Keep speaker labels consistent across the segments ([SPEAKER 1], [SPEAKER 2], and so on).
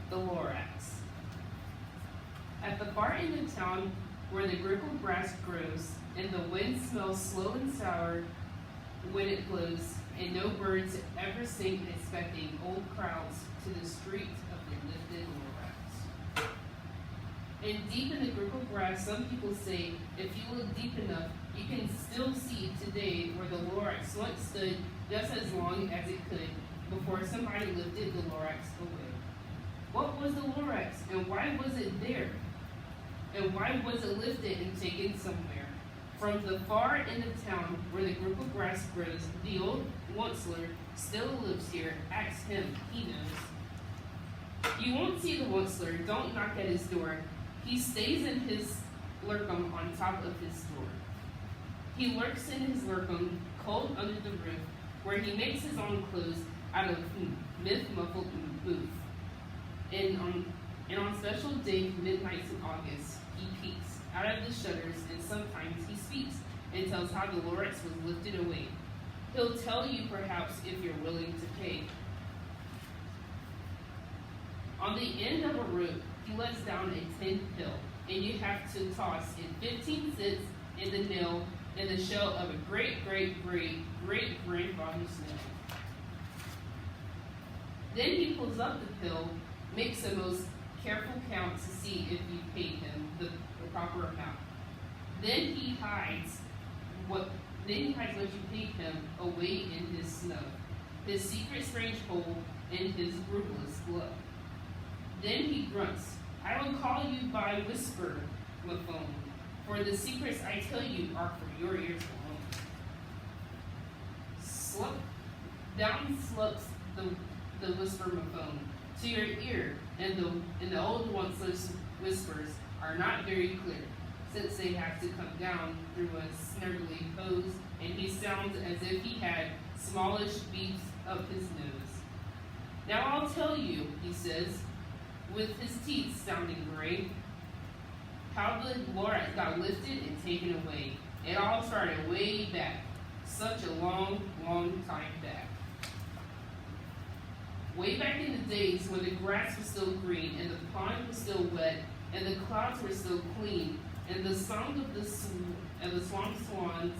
[SPEAKER 1] the Lorax. At the far end of town, where the grickle grass grows, and the wind smells slow and sour when it blows, and no birds ever sing expecting old crowds to the street of the lifted Lorax. And deep in the grickle grass, some people say, if you look deep enough, you can still see today where the Lorax once stood just as long as it could before somebody lifted the Lorax away. What was the Lorax, and why was it there? And why was it lifted and taken somewhere? From the far end of town, where the grickle grass grows, the old Onceler still lives here. Ask him, he knows. You won't see the Onceler, don't knock at his door. He stays in his lurkum on top of his store. He lurks in his lurkum, cold under the roof, where he makes his own clothes out of myth-muffled booth. And on special day, midnights in August, he peeks out of the shutters, and sometimes he speaks and tells how the Lorax was lifted away. He'll tell you perhaps if you're willing to pay. On the end of a rope, he lets down a tin pill, and you have to toss in 15 cents in the nail in the shell of a great-great-great-great-grandfather's nail. Then he pulls up the pill, makes the most careful count to see if you paid him the proper amount. Then he hides what you paid him away in his snub, his secret strange hole in his brutalist glove. Then he grunts, I will call you by whisper, phone, for the secrets I tell you are for your ears alone. Down slups the whisper phone to your ear, and the old Onceler's whispers are not very clear, since they have to come down through a snarly hose, and he sounds as if he had smallish beads up his nose. Now I'll tell you, he says, with his teeth sounding gray, how the Lorax got lifted and taken away. It all started way back, such a long, long time back. Way back in the days when the grass was still green, and the pond was still wet, and the clouds were still clean, and the song of the swans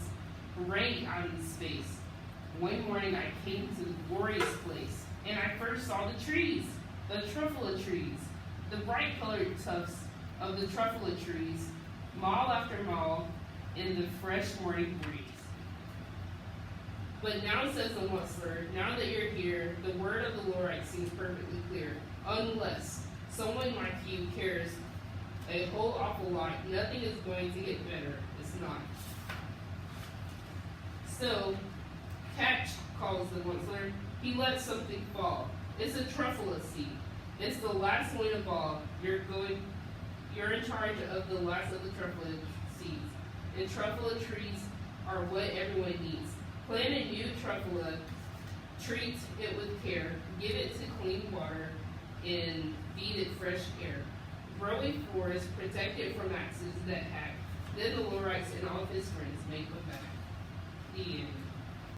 [SPEAKER 1] rang out in space. One morning I came to the glorious place, and I first saw the trees, the truffula trees, the bright colored tufts of the truffula trees, mile after mile, in the fresh morning breeze. But now, says the Onceler, now that you're here, the word of the Lorax seems perfectly clear. Unless someone like you cares a whole awful lot, nothing is going to get better. It's not. So, catch, calls the Onceler. He lets something fall. It's a truffula seed. It's the last one of all. You're in charge of the last of the truffula seeds. And truffula trees are what everyone needs. Plant a new truffula, treat it with care, give it to clean water, and feed it fresh air. Grow a forest, protect it from axes that hack. Then the Lorax and all of his friends make them back. The end.